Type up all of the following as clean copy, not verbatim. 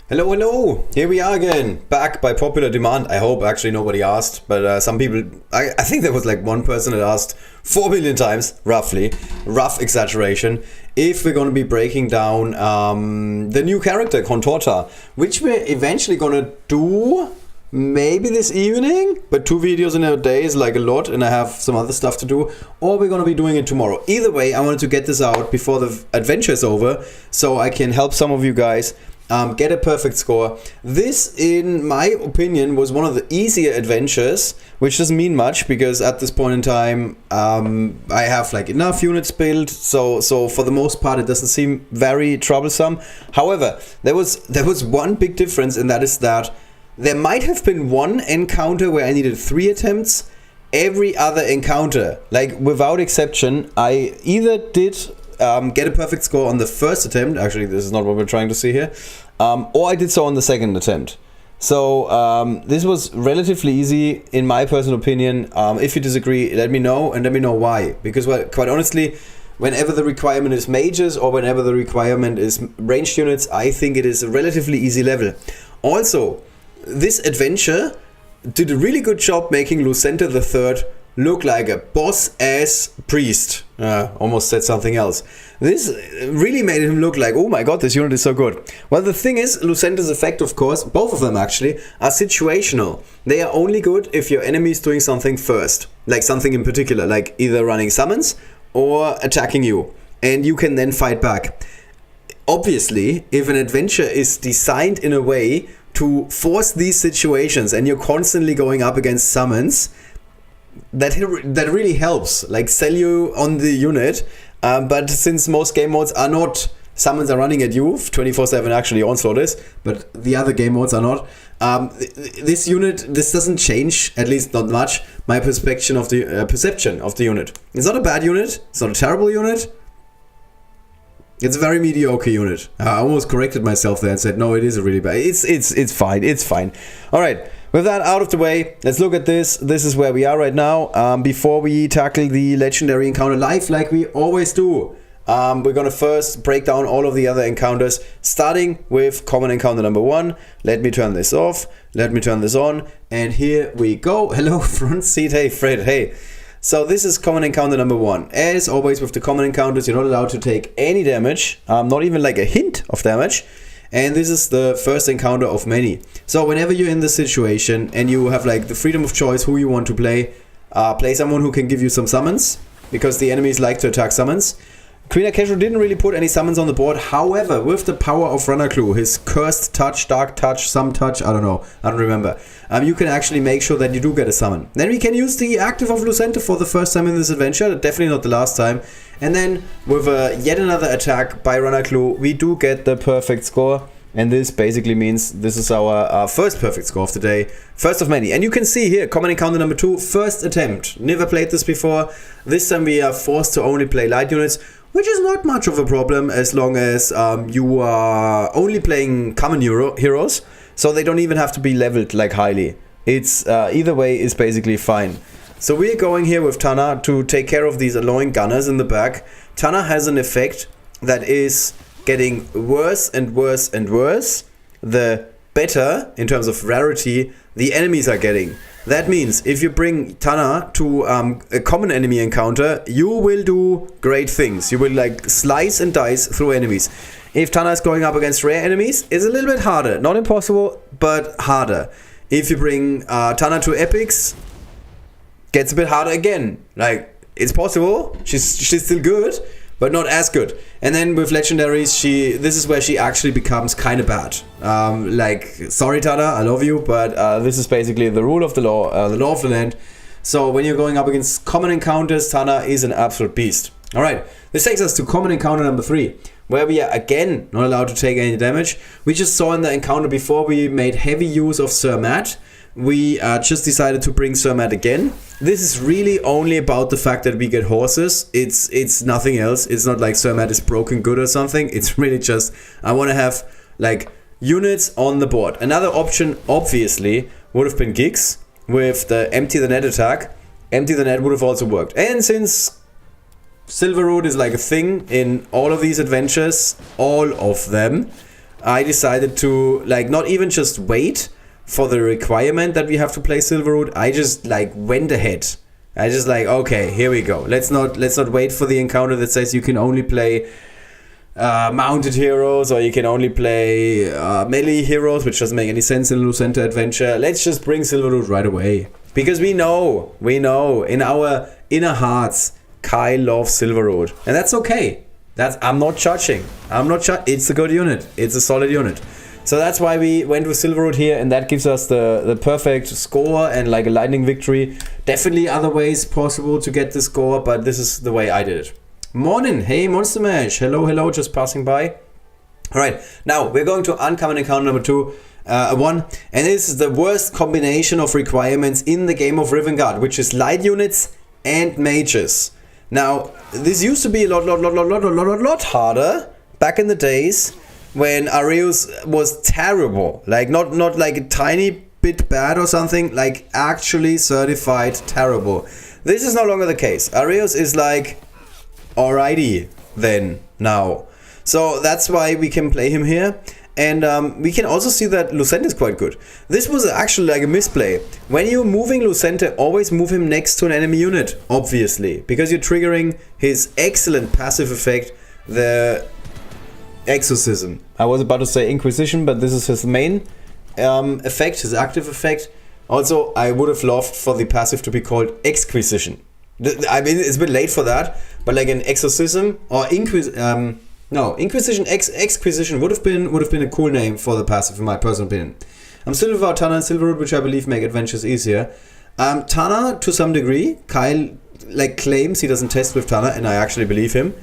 Hello, hello! Here we are again, back by popular demand. I hope actually nobody asked, but some people, I think there was like one person that asked 4 million times, roughly, rough exaggeration, if we're going to be breaking down the new character, Contorta, which we're eventually going to do maybe this evening, but 2 videos in a day is like a lot, and I have some other stuff to do, or we're going to be doing it tomorrow. Either way, I wanted to get this out before the adventure is over, so I can help some of you guys get a perfect score. This, in my opinion, was one of the easier adventures, which doesn't mean much because at this point in time I have like enough units built, so for the most part it doesn't seem very troublesome. However, there was one big difference, and that is that there might have been one encounter where I needed 3 attempts. Every other encounter, like without exception, I either did get a perfect score on the first attempt. Actually, this is not what we're trying to see here. Or I did so on the second attempt. So this was relatively easy in my personal opinion. If you disagree, let me know, and let me know why. Because, well, quite honestly, whenever the requirement is mages or whenever the requirement is ranged units, I think it is a relatively easy level. Also, this adventure did a really good job making Lucente the IIIrd look like a boss-ass priest. Almost said something else. This really made him look like, oh my god, this unit is so good. Well, the thing is, Lucente's effect, of course, both of them actually, are situational. They are only good if your enemy is doing something first. Like something in particular, like either running summons or attacking you. And you can then fight back. Obviously, if an adventure is designed in a way to force these situations and you're constantly going up against summons, that really helps, like sell you on the unit, but since most game modes are not, summons are running at you 24/7, actually Onslaught is, but the other game modes are not, this doesn't change, at least not much, my perception of the unit. It's not a bad unit, it's not a terrible unit, it's a very mediocre unit. I almost corrected myself there and said, no, it is a really bad, it's fine. Alright. With that out of the way, let's look at this. This is where we are right now. Before we tackle the legendary encounter live, like we always do, we're going to first break down all of the other encounters, starting with common encounter number 1. Let me turn this off. Let me turn this on. And here we go. Hello, front seat. Hey, Fred. Hey. So this is common encounter number 1. As always with the common encounters, you're not allowed to take any damage, not even like a hint of damage. And this is the first encounter of many. So whenever you're in this situation and you have like the freedom of choice who you want to play someone who can give you some summons, because the enemies like to attack summons. Queen Casual didn't really put any summons on the board. However, with the power of Runner Clue, his cursed touch, dark touch, some touch, I don't know, I don't remember. You can actually make sure that you do get a summon. Then we can use the active of Lucente for the first time in this adventure, definitely not the last time. And then with yet another attack by Runner Clue, we do get the perfect score. And this basically means this is our first perfect score of the day. First of many. And you can see here, common encounter number 2, first attempt. Never played this before. This time we are forced to only play light units, which is not much of a problem as long as you are only playing common heroes. So they don't even have to be leveled like highly. It's either way is basically fine. So we're going here with Tana to take care of these annoying gunners in the back. Tana has an effect that is getting worse and worse and worse, the better, in terms of rarity, the enemies are getting. That means if you bring Tana to a common enemy encounter, you will do great things. You will like slice and dice through enemies. If Tana is going up against rare enemies, it's a little bit harder. Not impossible, but harder. If you bring Tana to epics, gets a bit harder again. Like, it's possible, she's still good, but not as good. And then with legendaries, this is where she actually becomes kind of bad. Like, sorry Tana, I love you, but this is basically the rule of the law of the land. So when you're going up against common encounters, Tana is an absolute beast. Alright, this takes us to common encounter number 3, where we are again not allowed to take any damage. We just saw in the encounter before we made heavy use of Sir Matt. We just decided to bring Sir Matt again. This is really only about the fact that we get horses. It's nothing else. It's not like Sir Matt is broken good or something. It's really just, I want to have like units on the board. Another option obviously would have been gigs with the empty the net attack. Empty the net would have also worked. And since Silver Root is like a thing in all of these adventures, all of them, I decided to like not even just wait for the requirement that we have to play Silverwood. I just like went ahead. I just like, okay, here we go. Let's not wait for the encounter that says you can only play mounted heroes or you can only play melee heroes, which doesn't make any sense in Lucente Adventure. Let's just bring Silverwood right away. Because we know in our inner hearts, Kyle loves Silverwood. And that's okay. I'm not judging. It's a good unit. It's a solid unit. So that's why we went with Silverwood here, and that gives us the perfect score and like a lightning victory. Definitely other ways possible to get the score, but this is the way I did it. Morning, hey Monster Mash, hello, just passing by. Alright, now we're going to uncommon encounter number 1, and this is the worst combination of requirements in the game of Rivengard, which is light units and mages. Now, this used to be a lot harder back in the days when Arius was terrible. Like, not like a tiny bit bad or something, like actually certified terrible. This is no longer the case. Arius is like, alrighty then, now. So that's why we can play him here. And we can also see that Lucente is quite good. This was actually like a misplay. When you're moving Lucente, always move him next to an enemy unit, obviously. Because you're triggering his excellent passive effect, the Exorcism. I was about to say Inquisition, but this is his main effect, his active effect. Also, I would have loved for the passive to be called Exquisition. I mean, it's a bit late for that, but like an Exorcism or Inquisition, Exquisition would have been a cool name for the passive, in my personal opinion. I'm still without Tana and Silverwood, which I believe make adventures easier. Tana, to some degree, Kyle like claims he doesn't test with Tana, and I actually believe him.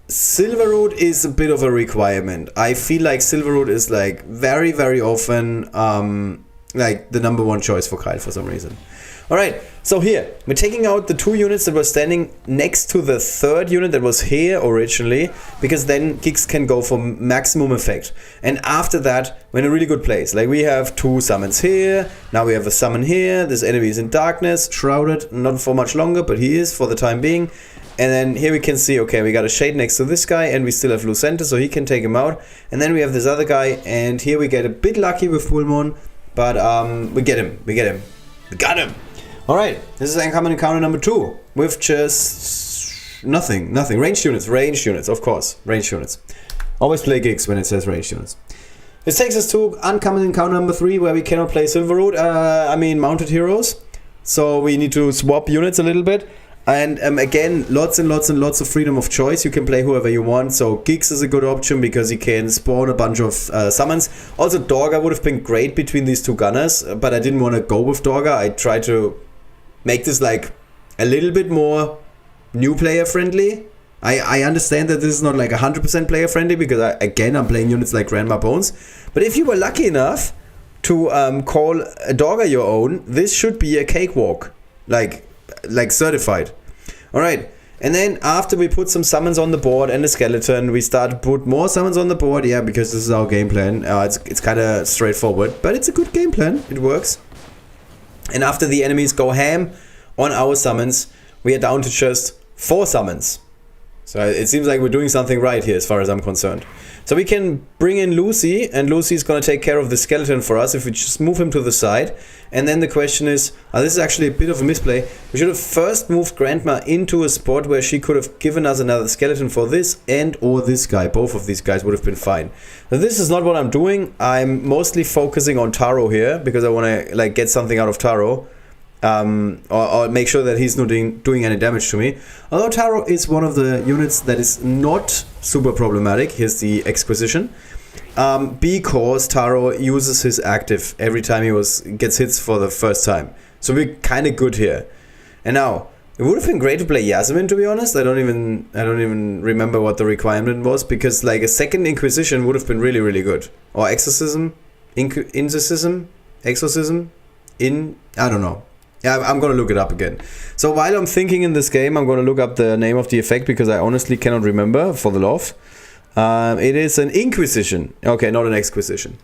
Silverwood is a bit of a requirement. I feel like Silverwood is like very, very often like the number one choice for Kyle for some reason. Alright, so here, we're taking out the 2 units that were standing next to the 3rd unit that was here originally, because then Gix can go for maximum effect. And after that, we're in a really good place. Like, we have 2 summons here, now we have a summon here, this enemy is in darkness, shrouded, not for much longer, but he is for the time being. And then here we can see, okay, we got a shade next to this guy, and we still have Lucente, so he can take him out. And then we have this other guy, and here we get a bit lucky with Pulmon, but we got him! Alright, this is uncommon encounter number 2, with just nothing. Ranged units, of course, ranged units. Always play Gix when it says ranged units. This takes us to uncommon encounter number 3, where we cannot play Silverwood, mounted heroes. So we need to swap units a little bit. And again, lots and lots of freedom of choice. You can play whoever you want. So Gix is a good option because he can spawn a bunch of summons. Also, Dorga would have been great between these 2 gunners, but I didn't want to go with Dorga. I tried to make this like a little bit more new player friendly. I understand that this is not like 100% player friendly because I'm playing units like Grandma Bones. But if you were lucky enough to call a Dorga your own, this should be a cakewalk, like certified. Alright, and then after we put some summons on the board and a skeleton, we start to put more summons on the board, yeah, because this is our game plan. It's kind of straightforward, but it's a good game plan, it works. And after the enemies go ham on our summons, we are down to just 4 summons. So it seems like we're doing something right here as far as I'm concerned. So we can bring in Lucy, and Lucy's gonna take care of the skeleton for us if we just move him to the side. And then the question is, this is actually a bit of a misplay. We should have first moved Grandma into a spot where she could have given us another skeleton for this and or this guy. Both of these guys would have been fine. Now, this is not what I'm doing. I'm mostly focusing on Taro here because I want to like get something out of Taro. Or make sure that he's not doing any damage to me. Although Taro is one of the units that is not super problematic. Here's the Exquisition. Because Taro uses his active every time he gets hits for the first time. So we're kind of good here. And now, it would have been great to play Yasmin, to be honest. I don't even remember what the requirement was, because like a second Inquisition would have been really, really good. Or Exorcism? Exorcism? I don't know. Yeah, I'm gonna look it up again. So while I'm thinking in this game, I'm gonna look up the name of the effect because I honestly cannot remember for the love. It is an Inquisition. Okay, not an Exquisition.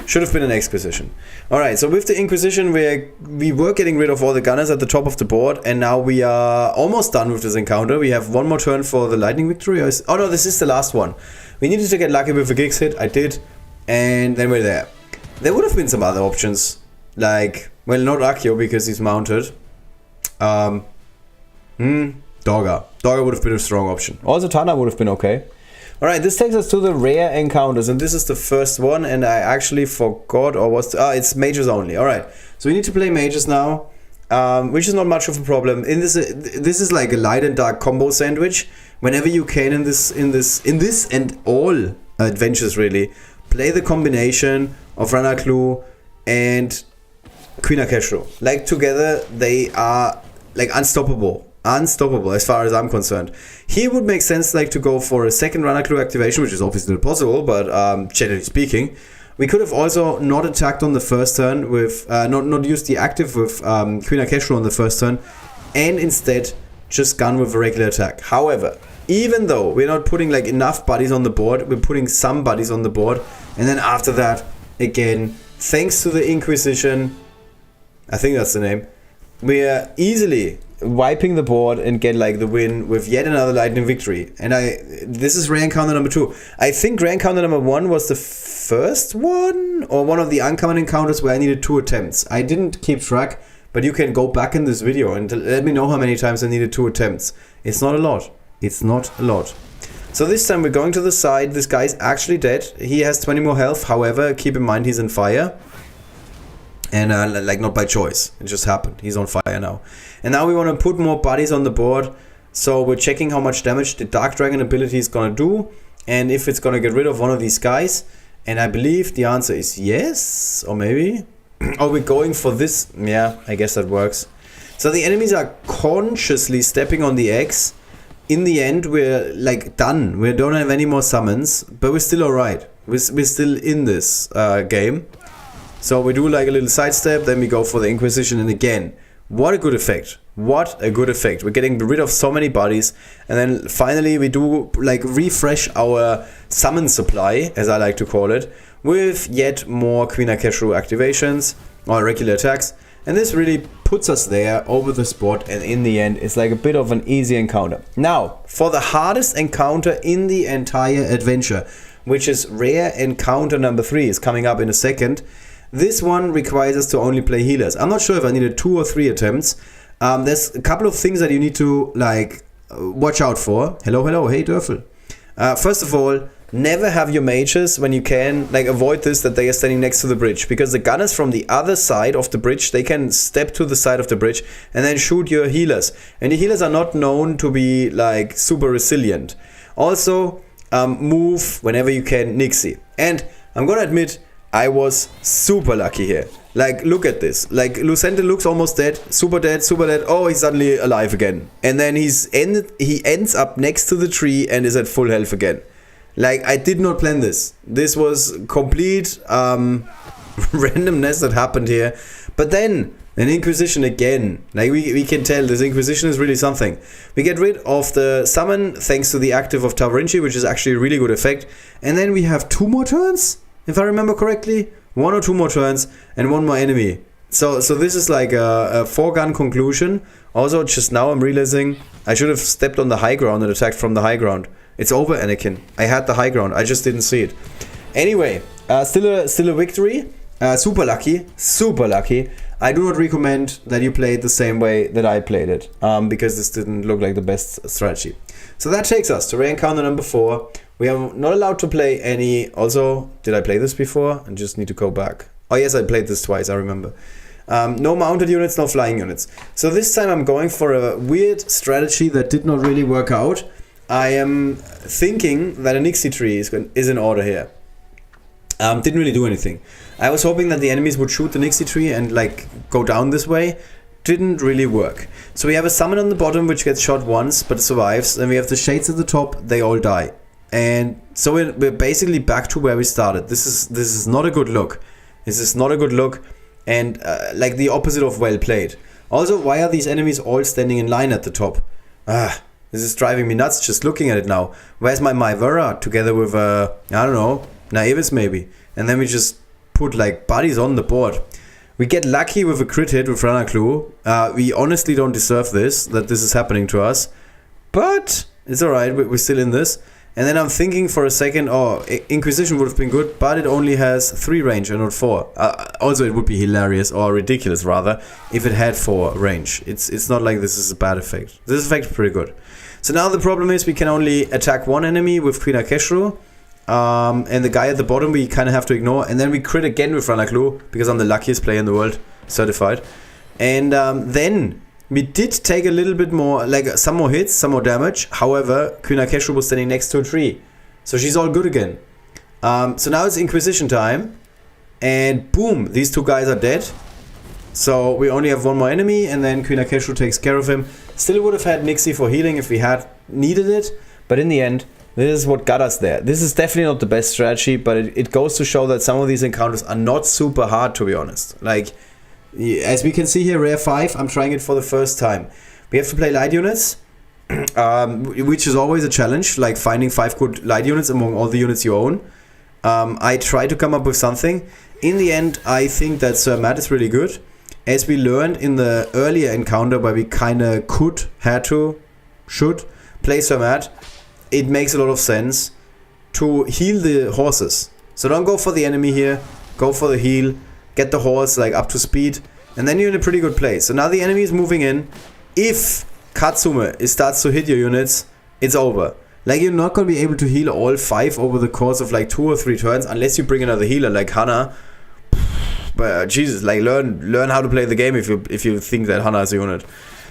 Should have been an Exquisition. Alright, so with the Inquisition, we were getting rid of all the gunners at the top of the board, and now we are almost done with this encounter. We have one more turn for the lightning victory. Oh no, this is the last one. We needed to get lucky with a Giggs hit. I did. And then we're there. There would have been some other options. Like, well, not Accio because he's mounted. Dogger. Dogger would have been a strong option. Also, Tana would have been okay. Alright, this takes us to the rare encounters, and this is the first one, and I actually forgot, or was... it's mages only. Alright, so we need to play mages now, which is not much of a problem. In this is like a light and dark combo sandwich. Whenever you can in this and all adventures really, play the combination of Ranaklu and Queen Akeshru. Like, together, they are, like, unstoppable. Unstoppable, as far as I'm concerned. Here would make sense, like, to go for a second Ranaklu activation, which is obviously not possible, but generally speaking. We could have also not attacked on the first turn with, not used the active with Queen Akeshru on the first turn, and instead just gone with a regular attack. However, even though we're not putting, like, enough buddies on the board, we're putting some buddies on the board, and then after that, again, thanks to the Inquisition, I think that's the name, we are easily wiping the board and get, like, the win with yet another lightning victory. And this is rare encounter number 2. I think rare encounter number 1 was the first one, or one of the uncommon encounters where I needed 2 attempts. I didn't keep track, but you can go back in this video and let me know how many times I needed 2 attempts. It's not a lot. It's not a lot. So this time we're going to the side. This guy's actually dead. He has 20 more health. However, keep in mind he's in fire. And like, not by choice. It just happened. He's on fire now. And now we want to put more bodies on the board. So we're checking how much damage the Dark Dragon ability is going to do. And if it's going to get rid of one of these guys. And I believe the answer is yes. Or maybe. Or we're going for this. Yeah, I guess that works. So the enemies are consciously stepping on the X. In the end, we're, like, done. We don't have any more summons. But we're still alright. We're still in this game. So we do, like, a little sidestep, then we go for the Inquisition, and again, what a good effect. What a good effect. We're getting rid of so many bodies, and then finally we do, like, refresh our summon supply, as I like to call it, with yet more Queen Akeshru activations, or regular attacks, and this really puts us there over the spot, and in the end, it's like a bit of an easy encounter. Now, for the hardest encounter in the entire adventure, which is rare encounter number 3, is coming up in a second. This one requires us to only play healers. I'm not sure if I needed 2 or 3 attempts. There's a couple of things that you need to, like, watch out for. Hello, hello, hey Dörfel. First of all, never have your mages, when you can, like, avoid this, that they are standing next to the bridge. Because the gunners from the other side of the bridge, they can step to the side of the bridge and then shoot your healers. And the healers are not known to be, like, super resilient. Also, move whenever you can Nixie. And I'm gonna admit, I was super lucky here. Like, look at this. Like, Lucente looks almost dead. Super dead, super dead. Oh, he's suddenly alive again. And then he ends up next to the tree and is at full health again. Like, I did not plan this. This was complete randomness that happened here. But then, an Inquisition again. Like, we can tell this Inquisition is really something. We get rid of the summon thanks to the active of Tavarinci, which is actually a really good effect. And then we have 2 more turns? If I remember correctly, 1 or 2 more turns and 1 more enemy. So this is like a foregone conclusion. Also, just now I'm realizing I should have stepped on the high ground and attacked from the high ground. It's over, Anakin. I had the high ground. I just didn't see it. Anyway, still a victory. Super lucky. Super lucky. I do not recommend that you play it the same way that I played it. Because this didn't look like the best strategy. So that takes us to rare encounter number 4. We are not allowed to play any... Also, did I play this before? I just need to go back. Oh yes, I played this twice, I remember. No mounted units, no flying units. So this time I'm going for a weird strategy that did not really work out. I am thinking that a Nixie tree is in order here. Didn't really do anything. I was hoping that the enemies would shoot the Nixie tree and, like, go down this way. Didn't really work. So we have a summon on the bottom which gets shot once but survives. And we have the shades at the top, they all die. And so we're basically back to where we started. This is not a good look. This is not a good look, and like the opposite of well played. Also, why are these enemies all standing in line at the top? This is driving me nuts just looking at it now. Where's my Myvera together with I don't know, Naivis maybe? And then we just put, like, buddies on the board. We get lucky with a crit hit with Ranaklu. We honestly don't deserve this, that this is happening to us, but it's alright. We're still in this. And then I'm thinking for a second, oh, Inquisition would have been good, but it only has 3 range and not 4. Also, it would be hilarious, or ridiculous rather, if it had 4 range. It's not like this is a bad effect. This effect is pretty good. So now the problem is we can only attack one enemy with Queen Akeshru, and the guy at the bottom we kind of have to ignore, and then we crit again with Ranaklu, because I'm the luckiest player in the world, certified. And then we did take a little bit more, like some more hits, some more damage. However, Queen Akeshru was standing next to a tree, so she's all good again. So now it's Inquisition time, and boom, these 2 guys are dead. So we only have one more enemy, and then Queen Akeshru takes care of him. Still would have had Nixie for healing if we had needed it, but in the end, this is what got us there. This is definitely not the best strategy, but it goes to show that some of these encounters are not super hard, to be honest. Like, as we can see here, rare 5, I'm trying it for the first time. We have to play light units, which is always a challenge, like finding 5 good light units among all the units you own. I try to come up with something. In the end, I think that Sir Matt is really good. As we learned in the earlier encounter where we kind of should play Sir Matt, it makes a lot of sense to heal the horses. So don't go for the enemy here, go for the heal. Get the horse like up to speed, and then you're in a pretty good place. So now the enemy is moving in. If Katsume starts to hit your units, it's over. Like, you're not going to be able to heal all 5 over the course of like 2 or 3 turns unless you bring another healer like Hana. But Jesus, like learn how to play the game if you think that Hana is a unit.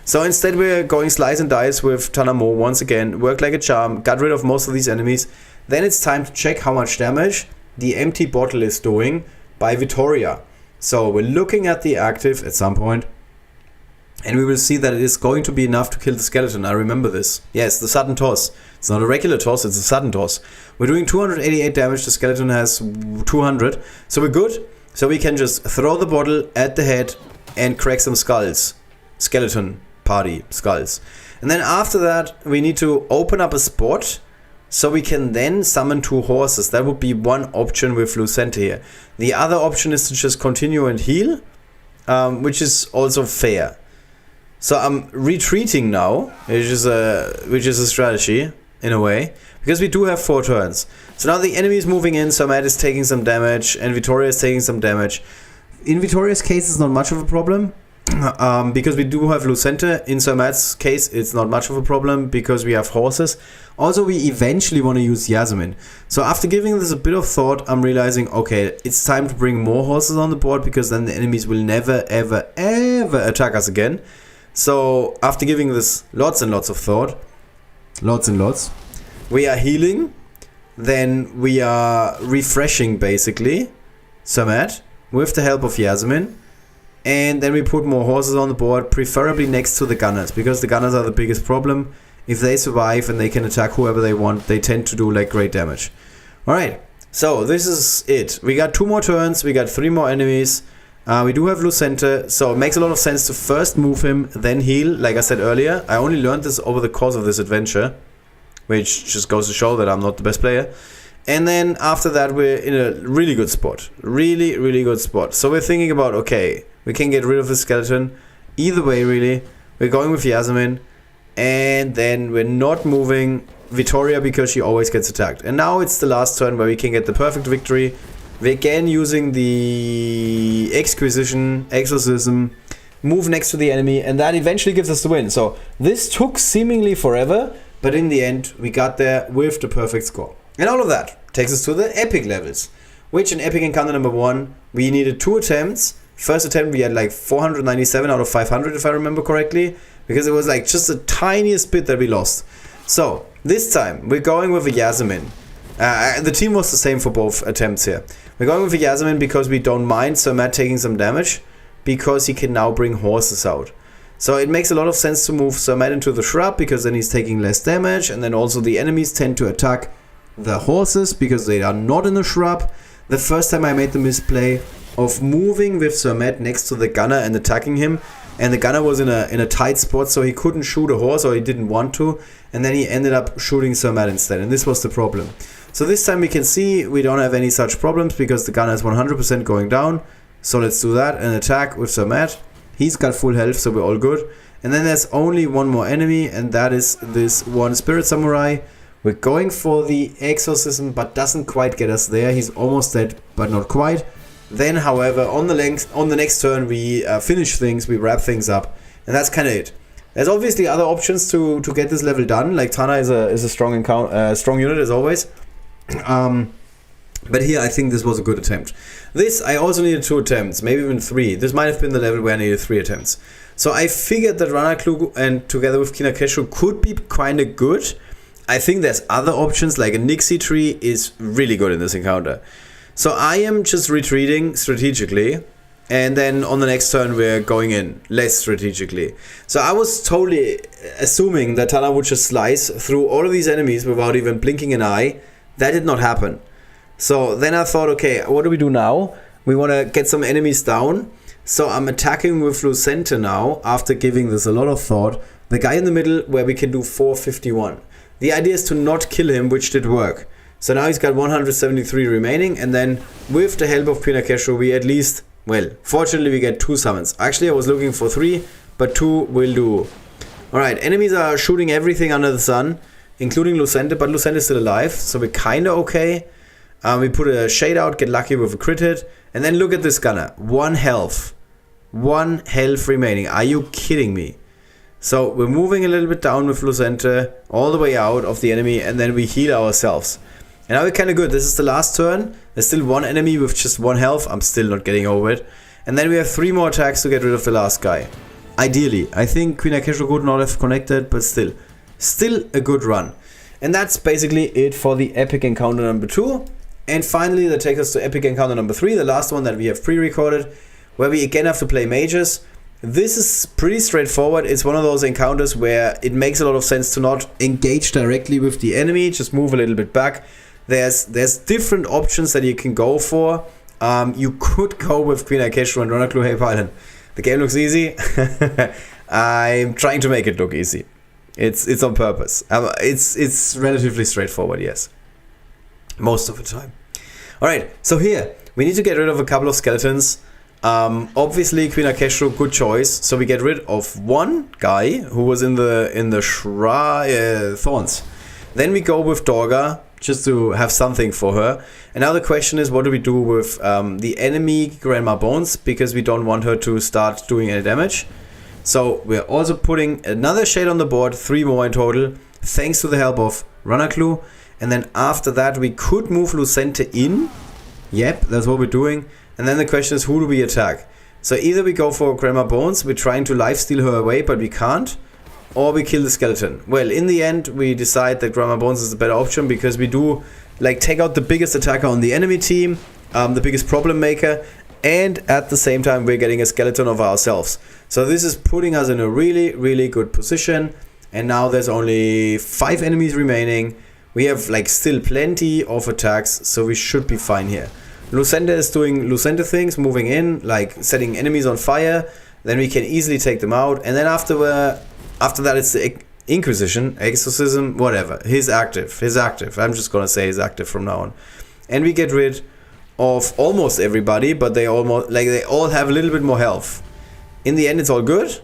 So instead we're going slice and dice with Tanamo once again, worked like a charm, got rid of most of these enemies. Then it's time to check how much damage the empty bottle is doing by Vittoria. So we're looking at the active at some point, and we will see that it is going to be enough to kill the skeleton. I remember this. Yes, the sudden toss. It's not a regular toss, it's a sudden toss. We're doing 288 damage, the skeleton has 200. So we're good. So we can just throw the bottle at the head and crack some skulls. Skeleton party skulls. And then after that, we need to open up a spot so we can then summon 2 horses. That would be one option with Lucente here. The other option is to just continue and heal, which is also fair. So I'm retreating now, which is a strategy in a way, because we do have 4 turns. So now the enemy is moving in, so Matt is taking some damage, and Vittoria is taking some damage. In Vittoria's case, it's not much of a problem, because we do have Lucente. In Sir Matt's case, it's not much of a problem because we have horses. Also, we eventually want to use Yasmin. So after giving this a bit of thought, I'm realizing, okay, it's time to bring more horses on the board, because then the enemies will never, ever, ever attack us again. So after giving this lots and lots of thought, we are healing, then we are refreshing basically Sir Matt with the help of Yasmin. And then we put more horses on the board, preferably next to the gunners, because the gunners are the biggest problem. If they survive and they can attack whoever they want, they tend to do like great damage. Alright, so this is it. We got 2 more turns, we got 3 more enemies. We do have Lucente, so it makes a lot of sense to first move him, then heal, like I said earlier. I only learned this over the course of this adventure, which just goes to show that I'm not the best player. And then after that, we're in a really good spot. Really, really good spot. So we're thinking about, okay, we can get rid of the skeleton. Either way, really. We're going with Yasmin. And then we're not moving Vittoria because she always gets attacked. And now it's the last turn where we can get the perfect victory. We're again using the Inquisition, Exorcism, move next to the enemy, and that eventually gives us the win. So this took seemingly forever, but in the end, we got there with the perfect score. And all of that takes us to the epic levels, which in epic encounter number 1, we needed 2 attempts. First attempt, we had like 497 out of 500, if I remember correctly, because it was like just the tiniest bit that we lost. So this time, we're going with a Yasmin. The team was the same for both attempts here. We're going with a Yasmin because we don't mind Sir Matt taking some damage, because he can now bring horses out. So it makes a lot of sense to move Sir Matt into the shrub, because then he's taking less damage, and then also the enemies tend to attack the horses because they are not in the shrub. The first time I made the misplay of moving with Sir Matt next to the gunner and attacking him, and the gunner was in a tight spot, so he couldn't shoot a horse, or he didn't want to, and then he ended up shooting Sir Matt instead, and this was the problem. So this time we can see we don't have any such problems because the gunner is 100% going down. So let's do that and attack with Sir Matt. He's got full health, so we're all good. And then there's only one more enemy, and that is this one Spirit Samurai, We're going for the exorcism, but doesn't quite get us there. He's almost dead, but not quite. Then, however, on the next turn, we finish things, we wrap things up, and that's kind of it. There's obviously other options to get this level done. Like Tana is a strong unit as always. But here I think this was a good attempt. This I also needed 2 attempts, maybe even 3. This might have been the level where I needed 3 attempts. So I figured that Ranaklu and together with Kinakesho could be kinda good. I think there's other options, like a Nixie tree is really good in this encounter. So I am just retreating strategically, and then on the next turn we're going in less strategically. So I was totally assuming that Tana would just slice through all of these enemies without even blinking an eye. That did not happen. So then I thought, okay, what do we do now? We want to get some enemies down. So I'm attacking with Lucente now, after giving this a lot of thought. The guy in the middle where we can do 451. The idea is to not kill him, which did work. So now he's got 173 remaining, and then with the help of Pinakesho we at least, well, fortunately we get 2 summons. Actually I was looking for 3, but 2 will do. Alright, enemies are shooting everything under the sun, including Lucente, but Lucente is still alive, so we're kinda okay. We put a shade out, get lucky with a crit hit, and then look at this gunner. 1 health. 1 health remaining. Are you kidding me? So we're moving a little bit down with Lucente, all the way out of the enemy, and then we heal ourselves. And now we're kind of good. This is the last turn. There's still 1 enemy with just 1 health. I'm still not getting over it. And then we have 3 more attacks to get rid of the last guy. Ideally. I think Queen Akesho could not have connected, but still. Still a good run. And that's basically it for the epic encounter number 2. And finally, that takes us to epic encounter number 3, the last one that we have pre-recorded, where we again have to play mages. This is pretty straightforward. It's one of those encounters where it makes a lot of sense to not engage directly with the enemy, just move a little bit back. There's different options that you can go for. You could go with Queen Akesho and Ranaklu Hey Island. The game looks easy. I'm trying to make it look easy. It's on purpose. It's relatively straightforward, yes. Most of the time. Alright, so here we need to get rid of a couple of skeletons. Obviously Queen Akesho, good choice. So we get rid of 1 guy who was in the thorns. Then we go with Dorga, just to have something for her. And now the question is, what do we do with the enemy Grandma Bones, because we don't want her to start doing any damage. So we're also putting another shade on the board, 3 more in total, thanks to the help of Ranaklu. And then after that we could move Lucente in. Yep, that's what we're doing. And then the question is, who do we attack? So either we go for Grandma Bones, we're trying to lifesteal her away, but we can't. Or we kill the skeleton. Well, in the end we decide that Grandma Bones is a better option, because we do like take out the biggest attacker on the enemy team, the biggest problem maker, and at the same time we're getting a skeleton of ourselves. So this is putting us in a really, really good position. And now there's only 5 enemies remaining. We have like still plenty of attacks, so we should be fine here. Lucente is doing Lucente things, moving in, like setting enemies on fire. Then we can easily take them out. And then after that it's the Inquisition, Exorcism, whatever. He's active. I'm just gonna say he's active from now on. And we get rid of almost everybody, but they all have a little bit more health. In the end it's all good.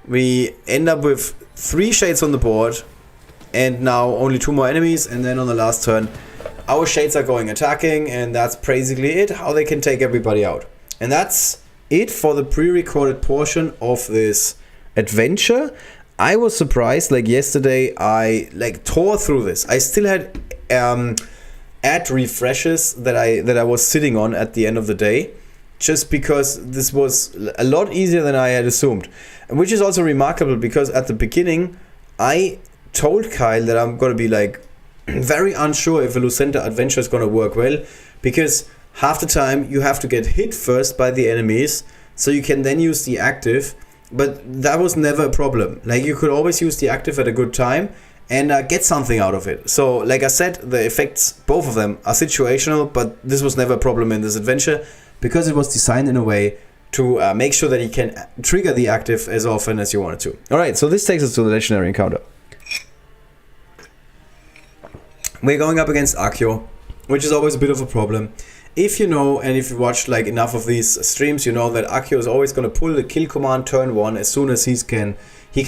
We end up with 3 shades on the board. And now only 2 more enemies, and then on the last turn our shades are going attacking, and that's basically it, how they can take everybody out. And that's it for the pre-recorded portion of this adventure. I was surprised, like yesterday I tore through this. I still had ad refreshes that I was sitting on at the end of the day, just because this was a lot easier than I had assumed. Which is also remarkable, because at the beginning I told Kyle that I'm gonna be like very unsure if a Lucente adventure is gonna work well, because half the time you have to get hit first by the enemies, so you can then use the active. But that was never a problem. Like, you could always use the active at a good time and get something out of it. So like I said, the effects, both of them, are situational, but this was never a problem in this adventure, because it was designed in a way to make sure that you can trigger the active as often as you wanted to. Alright, so this takes us to the legendary encounter. We're going up against Accio, which is always a bit of a problem. If you know, and if you watched like enough of these streams, you know that Accio is always going to pull the kill command turn 1 as soon as he can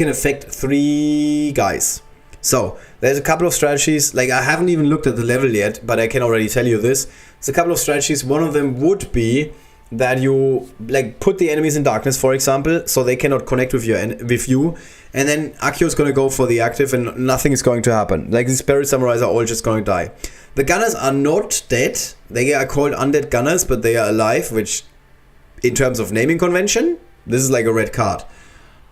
affect 3 guys. So, there's a couple of strategies, like I haven't even looked at the level yet, but I can already tell you this. There's a couple of strategies. One of them would be that you like put the enemies in darkness, for example, so they cannot connect with you, and then Accio is going to go for the active and nothing is going to happen. Like these Buried Samurais are all just going to die. The gunners are not dead. They are called undead gunners, but they are alive, which in terms of naming convention, this is like a red card.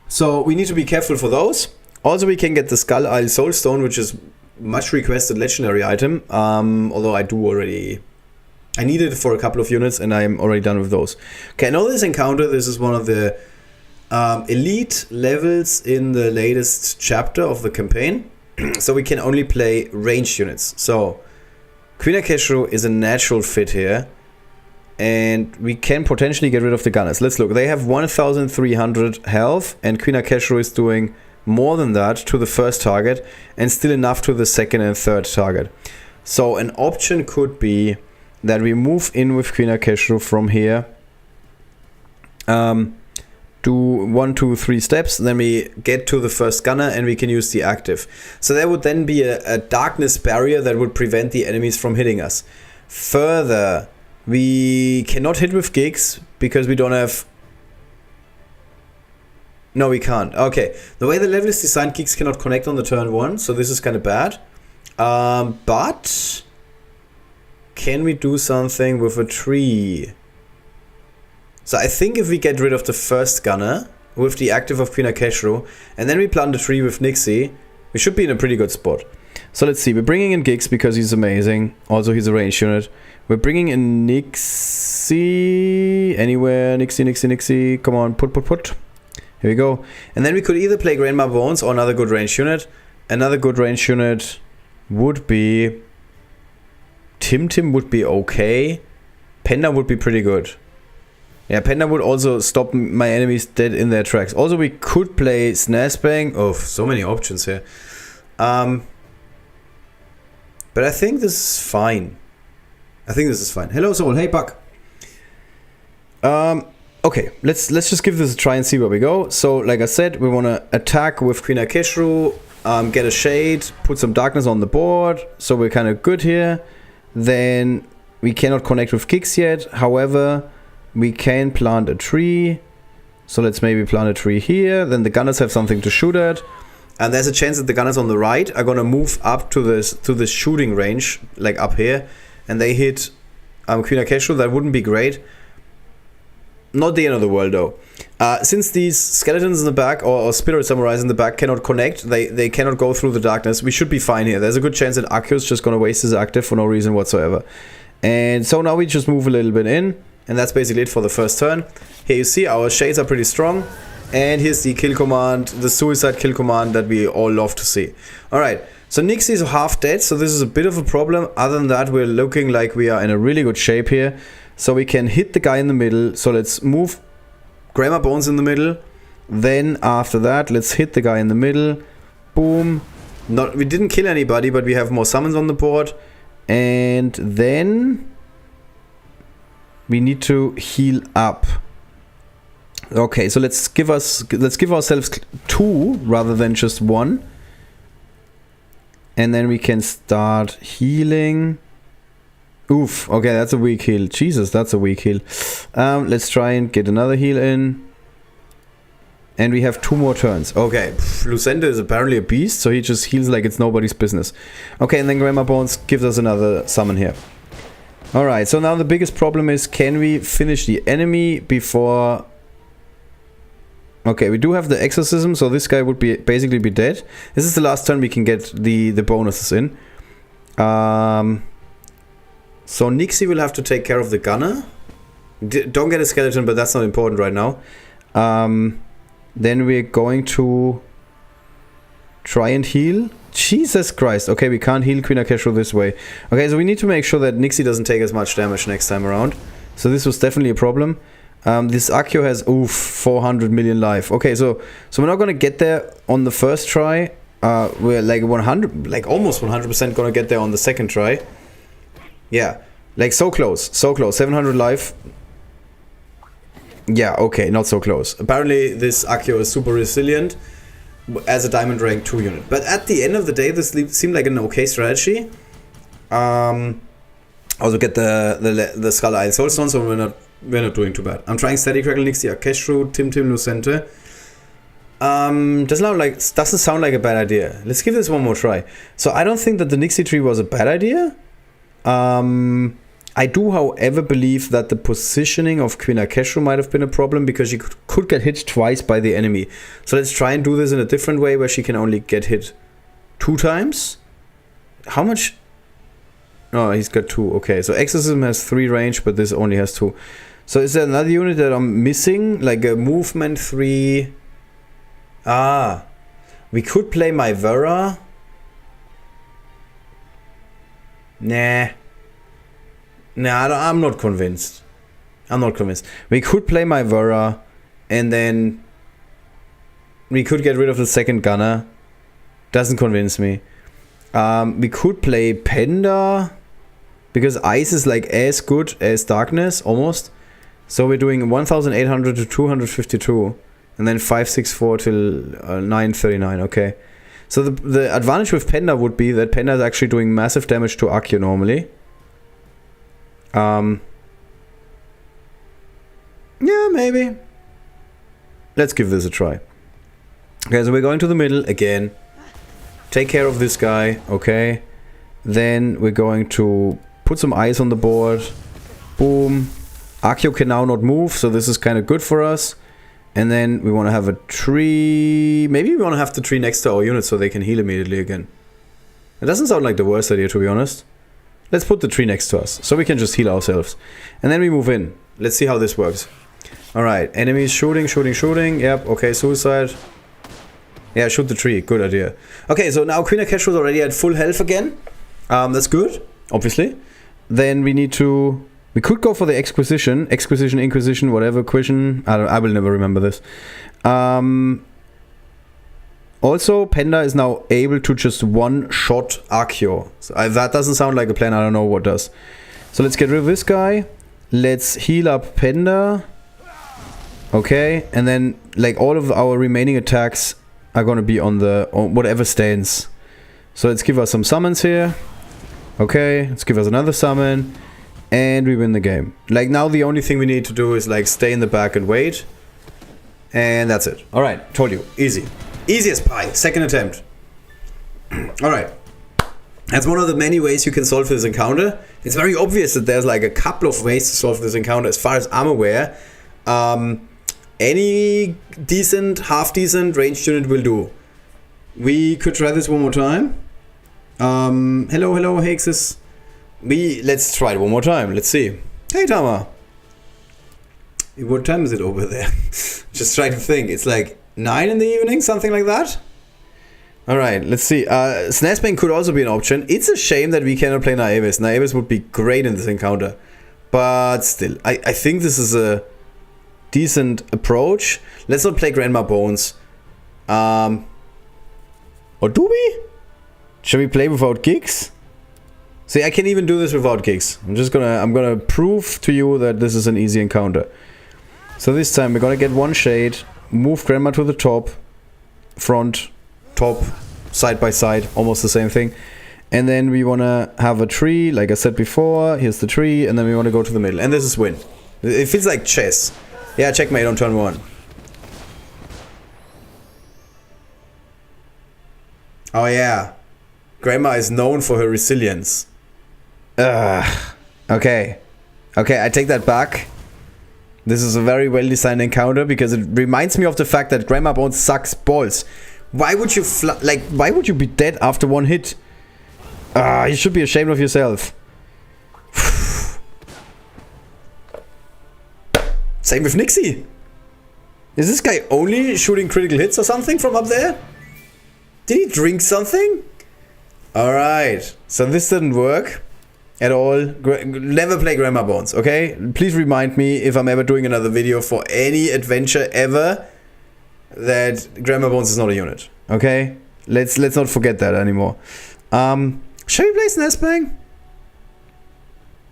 So we need to be careful for those. Also, we can get the Skull Isle Soulstone, which is much requested legendary item. Although I need it for a couple of units, and I'm already done with those. Okay, I know this encounter. This is one of the elite levels in the latest chapter of the campaign. So we can only play ranged units. So Queen Akeshru is a natural fit here. And we can potentially get rid of the gunners. Let's look. They have 1,300 health, and Queen Akeshru is doing more than that to the first target and still enough to the second and third target. So an option could be that we move in with Queen Akeshru from here, do 1, 2, 3 steps, then we get to the first gunner and we can use the active. So there would then be a darkness barrier that would prevent the enemies from hitting us. Further, we cannot hit with gigs because we don't have... No, we can't. Okay, the way the level is designed, gigs cannot connect on the turn 1, so this is kind of bad. But can we do something with a tree? So I think if we get rid of the first gunner with the active of Queen Akeshru, and then we plant a tree with Nixie, we should be in a pretty good spot. So let's see, we're bringing in Giggs because he's amazing. Also, he's a ranged unit. We're bringing in Nixie anywhere. Nixie. Come on, put. Here we go. And then we could either play Grandma Bones or another good ranged unit. Another good ranged unit would be... Tim would be okay. Penda would be pretty good. Yeah, Penda would also stop my enemies dead in their tracks. Also, we could play Snazbang. Oh, so many options here. But I think this is fine. Hello, Soul. Hey, Buck. Okay, let's just give this a try and see where we go. So, like I said, we want to attack with Queen Akeshru, get a shade, put some darkness on the board, so we're kind of good here. Then we cannot connect with kicks yet. However, we can plant a tree. So let's maybe plant a tree here. Then the gunners have something to shoot at. And there's a chance that the gunners on the right are gonna move up to this shooting range, like up here, and they hit Queen Akeshru. That wouldn't be great. Not the end of the world though. Since these skeletons in the back or spirit samurais in the back cannot connect, they cannot go through the darkness, we should be fine here. There's a good chance that Akkio's just gonna waste his active for no reason whatsoever. And so now we just move a little bit in, and that's basically it for the first turn. Here you see our shades are pretty strong, and here's the kill command, the suicide kill command that we all love to see. Alright, so Nixie is half dead, so this is a bit of a problem. Other than that, we're looking like we are in a really good shape here. So we can hit the guy in the middle. So let's move Grandma Bones in the middle. Then after that, let's hit the guy in the middle. Boom. We didn't kill anybody, but we have more summons on the board. And then we need to heal up. Okay, so let's give ourselves 2 rather than just 1. And then we can start healing. Oof, okay, that's a weak heal. Jesus, that's a weak heal. Let's try and get another heal in. And we have 2 more turns. Okay, Lucente is apparently a beast, so he just heals like it's nobody's business. Okay, and then Grandma Bones gives us another summon here. Alright, so now the biggest problem is, can we finish the enemy before... Okay, we do have the exorcism, so this guy would basically be dead. This is the last turn we can get the bonuses in. So Nixie will have to take care of the gunner. Don't get a skeleton, but that's not important right now. Then we're going to try and heal. Jesus Christ. Okay, we can't heal Queen Akeshru this way. Okay, so we need to make sure that Nixie doesn't take as much damage next time around. So this was definitely a problem. This Accio has, 400 million life. Okay, so we're not gonna get there on the first try. We're like almost 100% gonna get there on the second try. Yeah, like so close, 700 life. Yeah, okay, not so close. Apparently this Accio is super resilient. as a diamond rank 2 unit. But at the end of the day, this seemed like an okay strategy. Also get the Skull Eye Soulstone, so we're not doing too bad. I'm trying Steady Crackle Nixie, Akeshru, Tim Lucente. Doesn't sound like a bad idea. Let's give this one more try. So I don't think that the Nixie tree was a bad idea. I do, however, believe that the positioning of Queen Akeshru might have been a problem because she could get hit twice by the enemy. So let's try and do this in a different way where she can only get hit 2 times. How much? Oh, he's got 2. Okay, so Exorcism has 3 range, but this only has 2. So is there another unit that I'm missing? Like a movement 3? Ah, we could play my Vera. Nah, I'm not convinced. We could play my Vera, and then we could get rid of the second gunner. Doesn't convince me. We could play Penda, because ice is like as good as darkness, almost. So we're doing 1,800 to 252, and then 564 till 939. Okay. So the advantage with Penda would be that Penda is actually doing massive damage to Akio normally. Yeah, maybe. Let's give this a try. Okay, so we're going to the middle again. Take care of this guy, okay. Then we're going to put some ice on the board. Boom. Akio can now not move, so this is kind of good for us. And then we want to have a tree. Maybe we want to have the tree next to our unit so they can heal immediately again. It doesn't sound like the worst idea, to be honest. Let's put the tree next to us so we can just heal ourselves. And then we move in. Let's see how this works. Alright, enemies shooting. Yep, okay, suicide. Yeah, shoot the tree. Good idea. Okay, so now Queen Akeshru is already at full health again. That's good, obviously. Then we need to... We could go for the Exquisition, Inquisition, whatever, Quisition. I will never remember this. Also, Penda is now able to just one-shot Akio. So that doesn't sound like a plan. I don't know what does. So let's get rid of this guy. Let's heal up Penda. Okay, and then like all of our remaining attacks are gonna be on whatever stands. So let's give us some summons here. Okay, let's give us another summon. And we win the game. Like now the only thing we need to do is like stay in the back and wait. And that's it. Alright, told you. Easy. Easy as pie. Second attempt. Alright. That's one of the many ways you can solve this encounter. It's very obvious that there's like a couple of ways to solve this encounter as far as I'm aware. Any decent, half-decent ranged unit will do. We could try this one more time. Hello, Hexes. Let's try it one more time. Let's see. Hey, Tama. What time is it over there? Just trying to think. It's like 9 in the evening, something like that. Alright, let's see. Snazbang could also be an option. It's a shame that we cannot play Naevis. Naevis would be great in this encounter. But still, I think this is a decent approach. Let's not play Grandma Bones. Or do we? Shall we play without gigs? See, I can even do this without gigs. I'm gonna prove to you that this is an easy encounter. So this time we're gonna get one shade, move Grandma to the top, front, top, side by side, almost the same thing. And then we wanna have a tree, like I said before, here's the tree, and then we wanna go to the middle. And this is win. It feels like chess. Yeah, checkmate on turn 1. Oh yeah. Grandma is known for her resilience. Okay. Okay, I take that back. This is a very well designed encounter because it reminds me of the fact that Grandma Bones sucks balls. Why would you why would you be dead after one hit? You should be ashamed of yourself. Same with Nixie. Is this guy only shooting critical hits or something from up there? Did he drink something? Alright, so this didn't work at all. Never play Grandma Bones, okay? Please remind me if I'm ever doing another video for any adventure ever that Grandma Bones is not a unit, okay? Let's not forget that anymore. Shall we play Snazbang?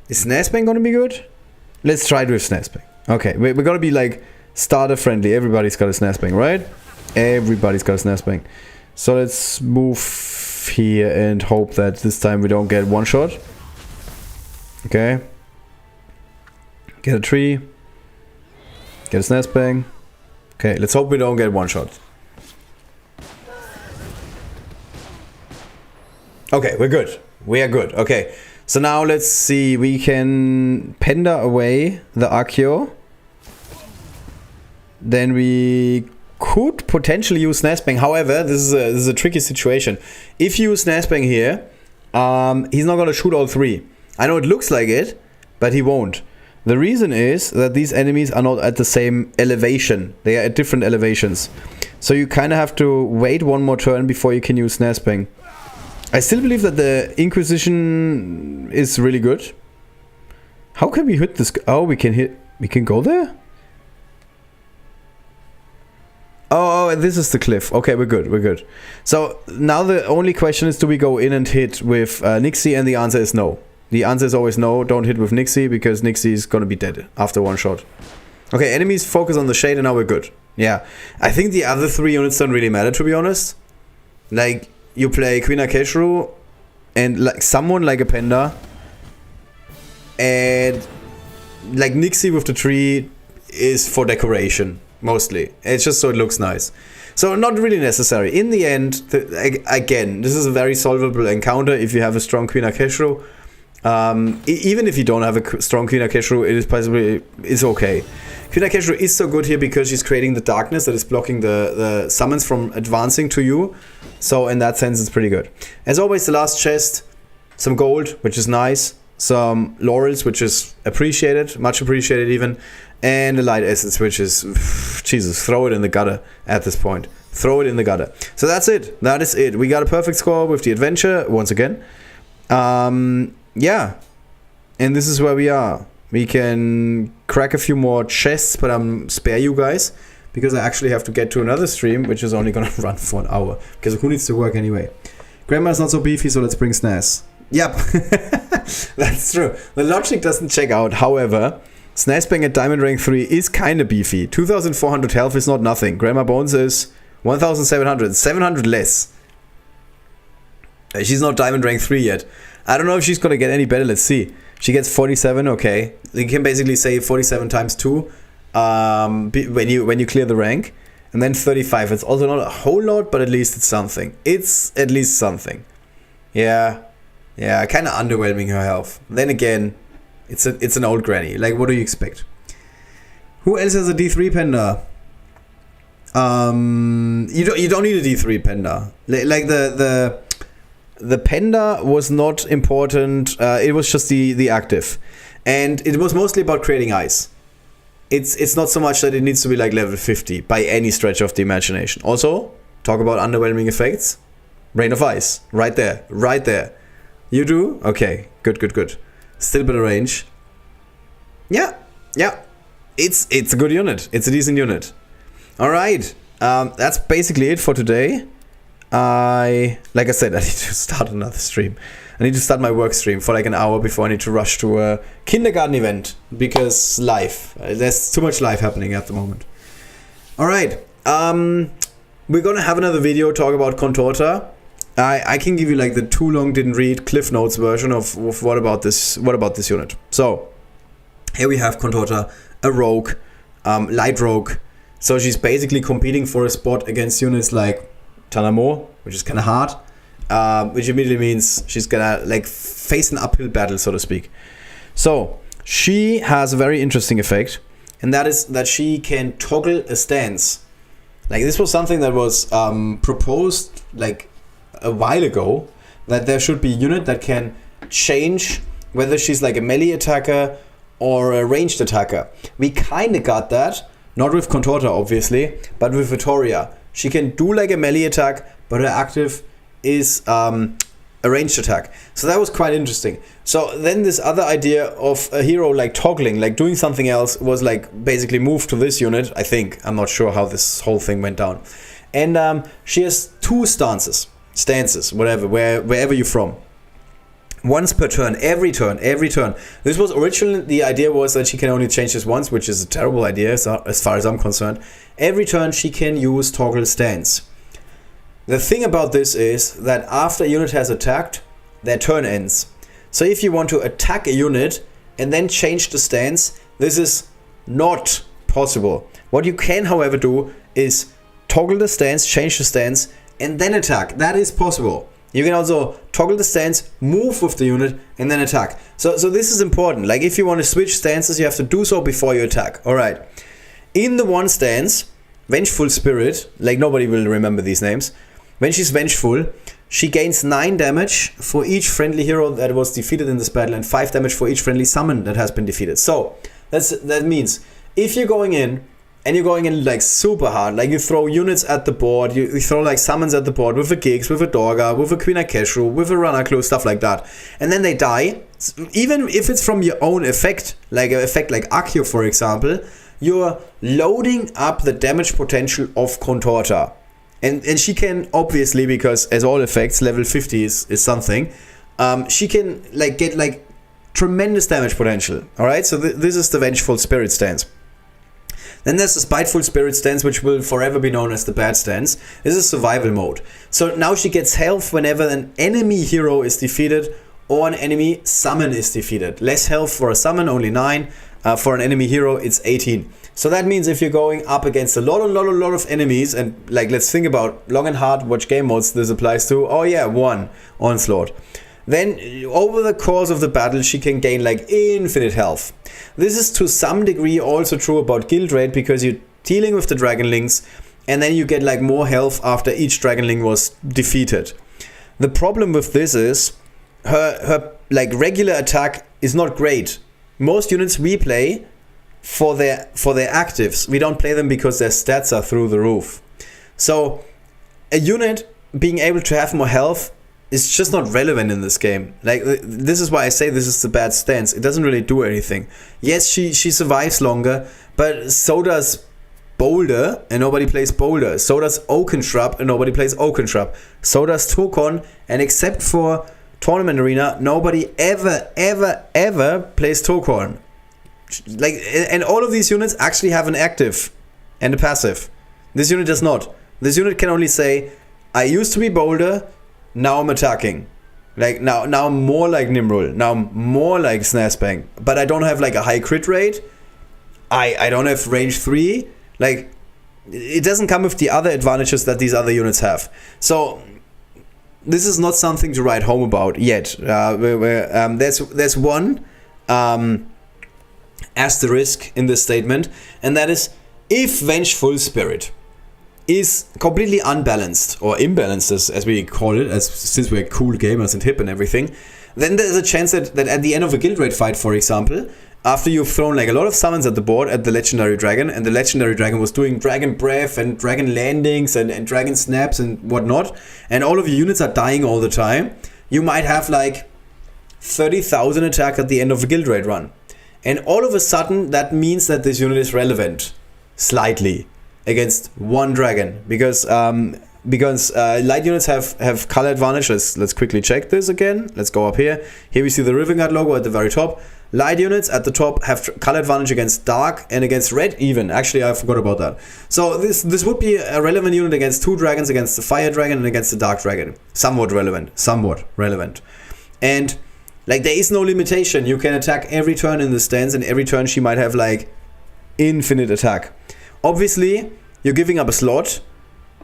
Is Snazbang gonna be good? Let's try it with Snazbang. Okay, we're gonna be like starter friendly. Everybody's got a Snazbang, right? Everybody's got a snare spang. So let's move here and hope that this time we don't get one shot. Okay. Get a tree. Get a snare spang. Okay, let's hope we don't get one shot. Okay, we're good. We are good. Okay. So now let's see. We can pender away the Accio. Then we could potentially use snare spang. However, this is a tricky situation. If you use snare spang here, he's not gonna shoot all three. I know it looks like it, but he won't. The reason is that these enemies are not at the same elevation. They are at different elevations. So you kind of have to wait one more turn before you can use snare spang. I still believe that the Inquisition is really good. How can we hit this? Oh, we can go there? Oh, this is the cliff. Okay, we're good. So now the only question is, do we go in and hit with Nixie? And the answer is no. The answer is always no. Don't hit with Nixie, because Nixie is gonna be dead after one shot. Okay, enemies focus on the shade and now we're good. Yeah, I think the other three units don't really matter, to be honest. Like, you play Queen Akeshru and like someone like a Penda, and like Nixie with the tree is for decoration. Mostly. It's just so it looks nice. So not really necessary. In the end, again, this is a very solvable encounter if you have a strong Queen Akeshru. Even if you don't have a strong Queen Akeshru, it's okay. Queen Akeshru is so good here because she's creating the darkness that is blocking the summons from advancing to you. So in that sense, it's pretty good. As always, the last chest, some gold, which is nice. Some laurels, which is appreciated, much appreciated even. And the light essence, which is, Jesus, throw it in the gutter at this point. Throw it in the gutter. So that's it. That is it. We got a perfect score with the Adventure, once again. Yeah. And this is where we are. We can crack a few more chests, but I'm spare you guys. Because I actually have to get to another stream, which is only going to run for an hour. Because who needs to work anyway? Grandma's not so beefy, so let's bring snares. Yep. That's true. The logic doesn't check out. However, snare spang at Diamond Rank 3 is kind of beefy. 2400 health is not nothing. Grandma Bones is 1700. 700 less. She's not Diamond Rank 3 yet. I don't know if she's going to get any better. Let's see. She gets 47. Okay. You can basically say 47 times 2 when you clear the rank. And then 35. It's also not a whole lot, but at least it's something. It's at least something. Yeah. Yeah, kind of underwhelming her health. Then again, it's an old granny. Like, what do you expect? Who else has a D3 Penda? You don't need a D3 Penda. Like the Penda was not important. It was just the active, and it was mostly about creating ice. It's not so much that it needs to be like level 50 by any stretch of the imagination. Also, talk about underwhelming effects. Rain of Ice, right there, right there. You do? Okay, good. Still a bit of range. Yeah. It's a good unit. It's a decent unit. Alright, that's basically it for today. Like I said, I need to start another stream. I need to start my work stream for like an hour before I need to rush to a kindergarten event. Because life. There's too much life happening at the moment. Alright, we're gonna have another video talk about Contorta. I can give you like the too long didn't read Cliff Notes version of what about this unit. So here we have Contorta, a rogue, light rogue. So she's basically competing for a spot against units like Tanamo, which is kind of hard, which immediately means she's gonna like face an uphill battle, so to speak. So she has a very interesting effect, and that is that she can toggle a stance. Like, this was something that was proposed like a while ago, that there should be a unit that can change whether she's like a melee attacker or a ranged attacker. We kind of got that, not with Contorta obviously, but with Vittoria. She can do like a melee attack, but her active is a ranged attack. So that was quite interesting. So then this other idea of a hero like toggling, like doing something else, was like basically moved to this unit, I think. I'm not sure how this whole thing went down. And she has two stances, wherever you're from. Once per turn, every turn. This was originally, the idea was that she can only change this once, which is a terrible idea as far as I'm concerned. Every turn she can use toggle stance. The thing about this is that after a unit has attacked, their turn ends. So if you want to attack a unit and then change the stance, this is not possible. What you can, however, do is toggle the stance, change the stance, and then attack. That is possible. You can also toggle the stance, move with the unit, and then attack. So this is important. Like if you want to switch stances, you have to do so before you attack. Alright. In the one stance, Vengeful Spirit, like nobody will remember these names. When she's vengeful, she gains 9 damage for each friendly hero that was defeated in this battle and 5 damage for each friendly summon that has been defeated. So that means if you're going in and you're going in like super hard, like you throw units at the board, you throw like summons at the board with a Giggs, with a Dorga, with a Queen Akeshu, with a Ranaklu, stuff like that, and then they die, even if it's from your own effect, like an effect like Accio for example, you're loading up the damage potential of Contorta. And she can, obviously, because as all effects, level 50 is something, she can like get like tremendous damage potential. Alright, so this is the Vengeful Spirit stance. Then there's the Spiteful Spirit stance, which will forever be known as the bad stance. This is survival mode. So now she gets health whenever an enemy hero is defeated or an enemy summon is defeated. Less health for a summon, only 9. For an enemy hero, it's 18. So that means if you're going up against a lot of enemies, and like let's think about long and hard which game modes this applies to. Oh yeah, 1 Onslaught. Then over the course of the battle she can gain like infinite health. This is to some degree also true about Guild Raid, because you're dealing with the Dragonlings and then you get like more health after each Dragonling was defeated. The problem with this is her like regular attack is not great. Most units we play for their actives. We don't play them because their stats are through the roof. So a unit being able to have more health is just not relevant in this game. Like this is why I say this is the bad stance. It doesn't really do anything. Yes, she survives longer, but so does Boulder, and nobody plays Boulder. So does Oakenshrub, and nobody plays Oakenshrub. So does Tokon, and except for Tournament Arena, nobody ever plays Tokon. Like, and all of these units actually have an active and a passive. This unit does not. This unit can only say, I used to be Boulder, now I'm attacking. Like now I'm more like Nimrul, now I'm more like Snazbang, but I don't have like a high crit rate. I don't have range 3. Like it doesn't come with the other advantages that these other units have. So this is not something to write home about yet. There's one asterisk in this statement, and that is if Vengeful Spirit is completely unbalanced or imbalanced, as we call it, since we're cool gamers and hip and everything, then there's a chance that at the end of a Guild Raid fight, for example, after you've thrown like a lot of summons at the board at the Legendary Dragon, and the Legendary Dragon was doing Dragon Breath and Dragon Landings and Dragon Snaps and whatnot, and all of your units are dying all the time, you might have like 30,000 attack at the end of a Guild Raid run. And all of a sudden, that means that this unit is relevant, slightly, against one dragon, because light units have color advantage. Let's quickly check this again. Let's go up here. Here we see the Rivengard logo at the very top. Light units at the top have color advantage against dark and against red even. Actually, I forgot about that. So this would be a relevant unit against 2 dragons, against the fire dragon and against the dark dragon. Somewhat relevant. And like there is no limitation. You can attack every turn in the stance, and every turn she might have like infinite attack. Obviously, you're giving up a slot,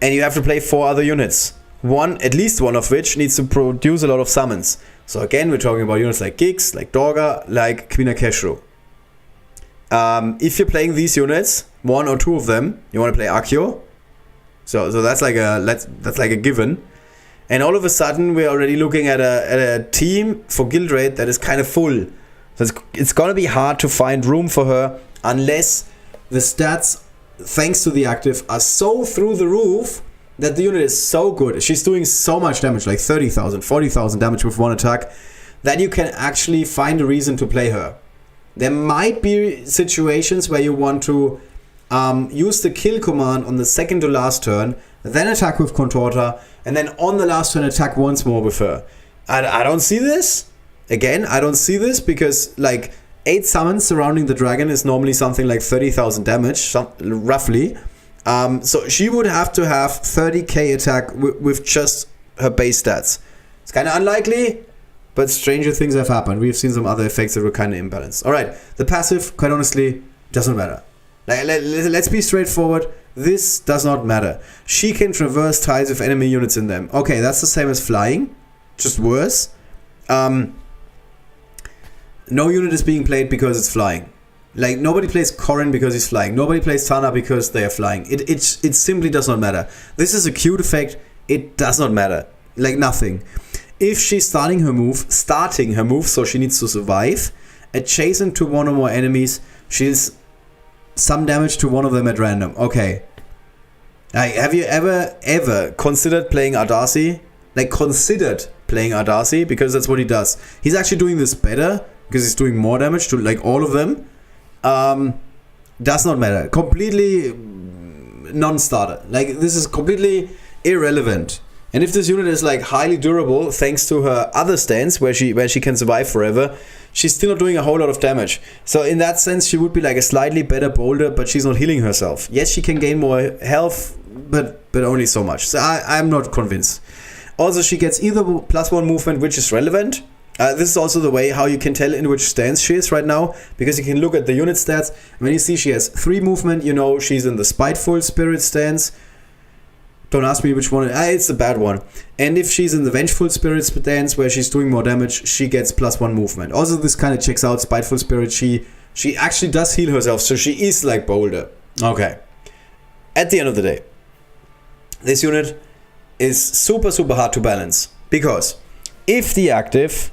and you have to play 4 other units. At least one of which needs to produce a lot of summons. So again, we're talking about units like Giggs, like Dorga, like Queen Akeshu. If you're playing these units, 1 or 2 of them, you want to play Accio. So that's like a given. And all of a sudden, we're already looking at a team for Guild Raid that is kind of full. So it's gonna be hard to find room for her unless the stats, thanks to the active, are so through the roof that the unit is so good. She's doing so much damage, like 30,000, 40,000 damage with 1 attack, that you can actually find a reason to play her. There might be situations where you want to use the kill command on the second to last turn, then attack with Contorta, and then on the last turn attack once more with her. I don't see this, Again, I don't see this because like 8 summons surrounding the dragon is normally something like 30,000 damage, roughly. So she would have to have 30k attack with just her base stats. It's kind of unlikely, but stranger things have happened. We've seen some other effects that were kind of imbalanced. Alright, the passive, quite honestly, doesn't matter. Let's be straightforward. This does not matter. She can traverse tiles with enemy units in them. Okay, that's the same as flying, just worse. No unit is being played because it's flying. Like, nobody plays Corrin because he's flying. Nobody plays Tana because they are flying. It simply does not matter. This is a cute effect. It does not matter. Like, nothing. If she's starting her move, so she needs to survive, adjacent to one or more enemies, she's some damage to one of them at random. Okay. Have you ever considered playing Ardarcy? Like, considered playing Ardarcy? Because that's what he does. He's actually doing this better, because he's doing more damage to, like, all of them. Does not matter. Completely non-starter. Like, this is completely irrelevant. And if this unit is like highly durable thanks to her other stance where she can survive forever, she's still not doing a whole lot of damage. So in that sense, she would be like a slightly better boulder, but she's not healing herself. Yes, she can gain more health, but only so much. So I'm not convinced. Also, she gets either +1 movement, which is relevant. This is also the way how you can tell in which stance she is right now, because you can look at the unit stats. When you see she has 3 movement, you know she's in the spiteful spirit stance. Don't ask me which one. It's a bad one. And if she's in the vengeful spirit stance where she's doing more damage, she gets +1 movement. Also, this kind of checks out. Spiteful spirit, she actually does heal herself, so she is like boulder. Okay. At the end of the day, this unit is super hard to balance, because if the active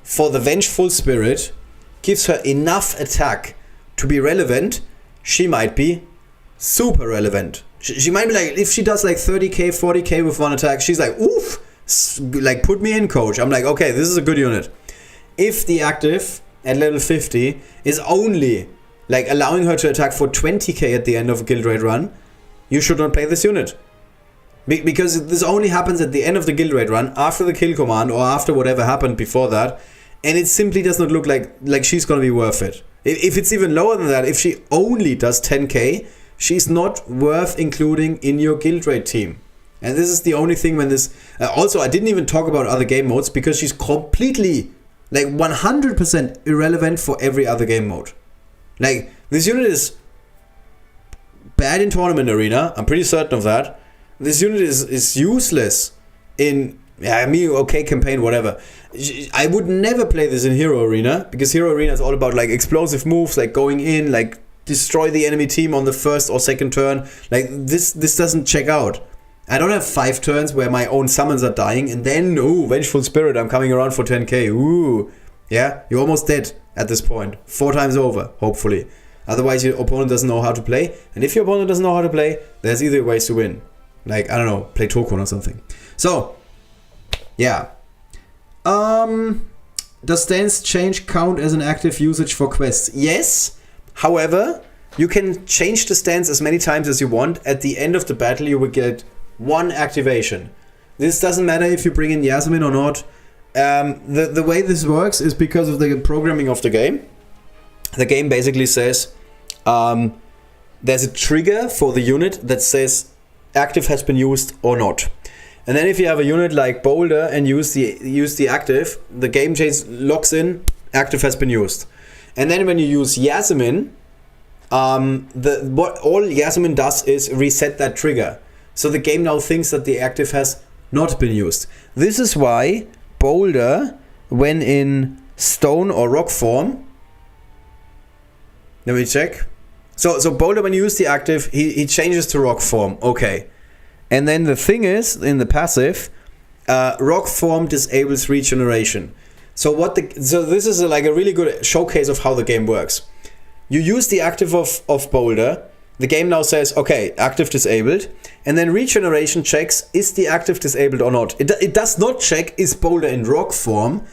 for the vengeful spirit gives her enough attack to be relevant, she might be super relevant. She might be like, if she does like 30k, 40k with one attack, she's like, oof, like put me in, coach. I'm like, okay, this is a good unit. If the active at level 50 is only like allowing her to attack for 20k at the end of a guild raid run, you should not play this unit. Because this only happens at the end of the guild raid run, after the kill command or after whatever happened before that, and it simply does not look like she's gonna be worth it. If it's even lower than that, if she only does 10k, she's not worth including in your guild raid team. And this is the only thing when this... also, I didn't even talk about other game modes, because she's completely, like 100% irrelevant for every other game mode. Like, this unit is bad in Tournament Arena, I'm pretty certain of that. This unit is useless in... okay, campaign, whatever. I would never play this in Hero Arena, because Hero Arena is all about like explosive moves, like going in, like destroy the enemy team on the first or second turn. Like, this doesn't check out. I don't have 5 turns where my own summons are dying, and then, ooh, Vengeful Spirit, I'm coming around for 10k. Ooh. Yeah, you're almost dead at this point. 4 times over, hopefully. Otherwise, your opponent doesn't know how to play. And if your opponent doesn't know how to play, there's either ways to win. Like, I don't know, play Tokon or something. So, yeah. Does stance change count as an active usage for quests? Yes. However, you can change the stance as many times as you want. At the end of the battle, you will get 1 activation. This doesn't matter if you bring in Yasmin or not. The way this works is because of the programming of the game. The game basically says there's a trigger for the unit that says active has been used or not. And then if you have a unit like Boulder and use the active, the game just locks in, active has been used. And then when you use Yasmin, what all Yasmin does is reset that trigger. So the game now thinks that the active has not been used. This is why Boulder, when in stone or rock form, let me check. So Boulder, when you use the active, he changes to rock form. Okay. And then the thing is, in the passive, rock form disables regeneration. So this is like a really good showcase of how the game works. You use the active of Boulder. The game now says, okay, active disabled. And then regeneration checks, is the active disabled or not? It does not check, is Boulder in rock form.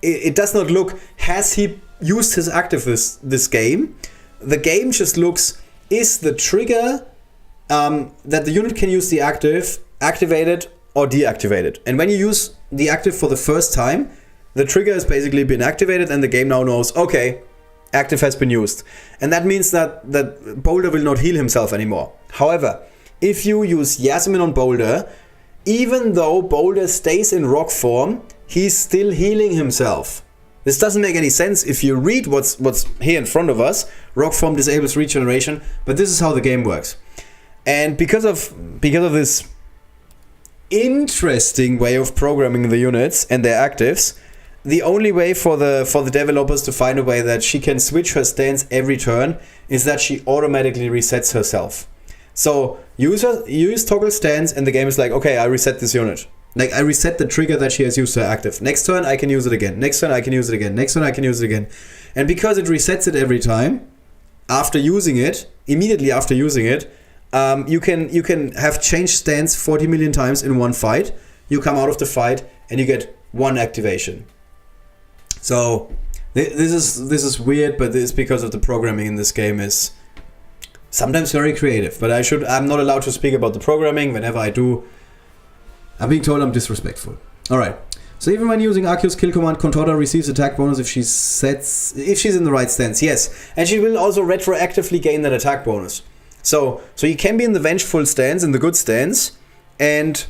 It does not look, has he used his active this game? The game just looks, is the trigger that the unit can use the active activated or deactivated? And when you use the active for the first time, the trigger has basically been activated and the game now knows, okay, active has been used. And that means that Boulder will not heal himself anymore. However, if you use Yasmin on Boulder, even though Boulder stays in rock form, he's still healing himself. This doesn't make any sense if you read what's here in front of us. Rock form disables regeneration, but this is how the game works. And because of this interesting way of programming the units and their actives, the only way for the developers to find a way that she can switch her stance every turn is that she automatically resets herself. So use toggle stance and the game is like, okay, I reset this unit. Like, I reset the trigger that she has used her active. Next turn, I can use it again. Next turn, I can use it again. Next turn, I can use it again. And because it resets it every time, after using it, immediately after using it, you can have changed stance 40 million times in one fight. You come out of the fight and you get one activation. So this is weird, but it's because of the programming in this game is sometimes very creative. But I'm not allowed to speak about the programming. Whenever I do, I'm being told I'm disrespectful. Alright, so even when using Arceus kill command, Contorta receives attack bonus if she's in the right stance. Yes, and she will also retroactively gain that attack bonus. So you can be in the vengeful stance, in the good stance, and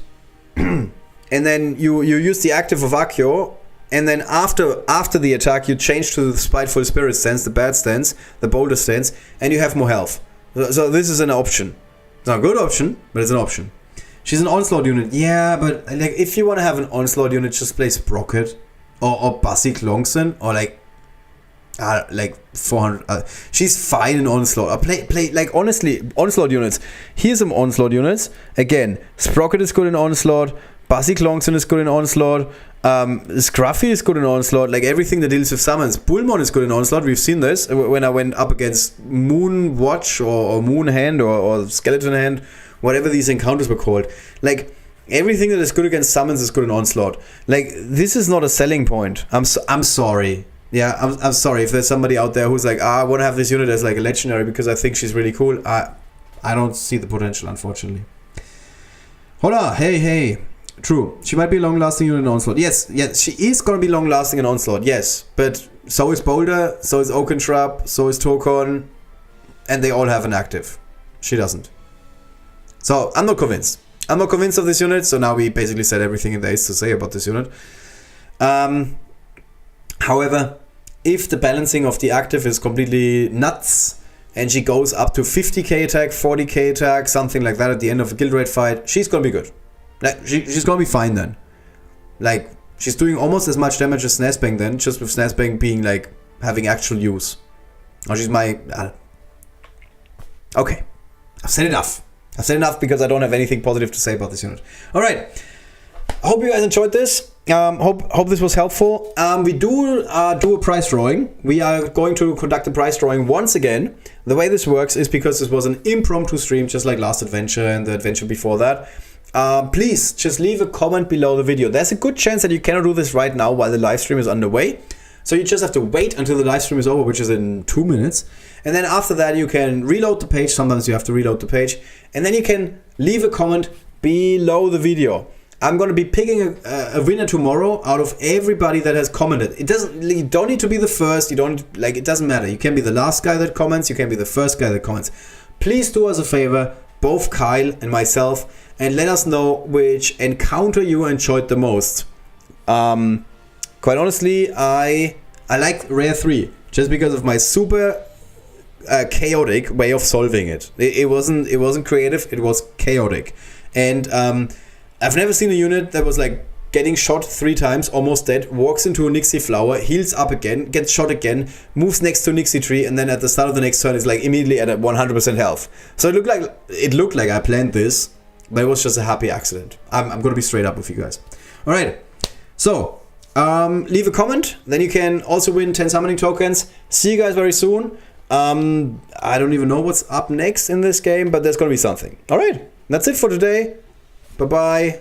then you use the active of Accio, and then after the attack you change to the spiteful spirit stance, the bad stance, the Boulder stance, and you have more health. So this is an option. It's not a good option, but it's an option. She's an onslaught unit. Yeah, but like if you want to have an onslaught unit, just play Sprocket or Basic Longson or like 400. She's fine in onslaught. Play like honestly onslaught units. Here's some onslaught units. Again, Sprocket is good in onslaught. Basic Longson is good in onslaught. Scruffy is good in onslaught. Like everything that deals with summons. Bullmon is good in onslaught. We've seen this when I went up against Moon Watch or Moon Hand or Skeleton Hand. Whatever these encounters were called. Like, everything that is good against summons is good in onslaught. Like, this is not a selling point. I'm sorry. Yeah, I'm sorry if there's somebody out there who's like, I want to have this unit as like a legendary because I think she's really cool. I don't see the potential, unfortunately. Hola, hey. True. She might be a long-lasting unit in onslaught. Yes, she is going to be long-lasting in onslaught, yes. But so is Boulder, so is Oakentrap, so is Tokon, and they all have an active. She doesn't. So, I'm not convinced. I'm not convinced of this unit, so now we basically said everything there is to say about this unit. However, if the balancing of the active is completely nuts, and she goes up to 50k attack, 40k attack, something like that at the end of a guild raid fight, she's gonna be good. Like, she's gonna be fine then. Like, she's doing almost as much damage as Snazbang then, just with Snazbang being, like, having actual use. Or she's my... Okay. I've said enough. I've said enough because I don't have anything positive to say about this unit. Alright. I hope you guys enjoyed this. Hope this was helpful. We do a prize drawing. We are going to conduct a prize drawing once again. The way this works is because this was an impromptu stream, just like last adventure and the adventure before that. Please just leave a comment below the video. There's a good chance that you cannot do this right now while the live stream is underway. So you just have to wait until the live stream is over, which is in 2 minutes. And then after that, you can reload the page. Sometimes you have to reload the page. And then you can leave a comment below the video. I'm going to be picking a winner tomorrow out of everybody that has commented. You don't need to be the first. It doesn't matter. You can be the last guy that comments. You can be the first guy that comments. Please do us a favor, both Kyle and myself, and let us know which encounter you enjoyed the most. Quite honestly, I like Rare 3 just because of my super chaotic way of solving it. It wasn't creative, it was chaotic. And I've never seen a unit that was like getting shot 3 times, almost dead, walks into a Nixie flower, heals up again, gets shot again, moves next to a Nixie tree, and then at the start of the next turn is like immediately at 100% health. So it looked like I planned this, but it was just a happy accident. I'm gonna be straight up with you guys. Alright, so leave a comment, then you can also win 10 summoning tokens. See you guys very soon. I don't even know what's up next in this game, but there's gonna be something. Alright, that's it for today. Bye-bye.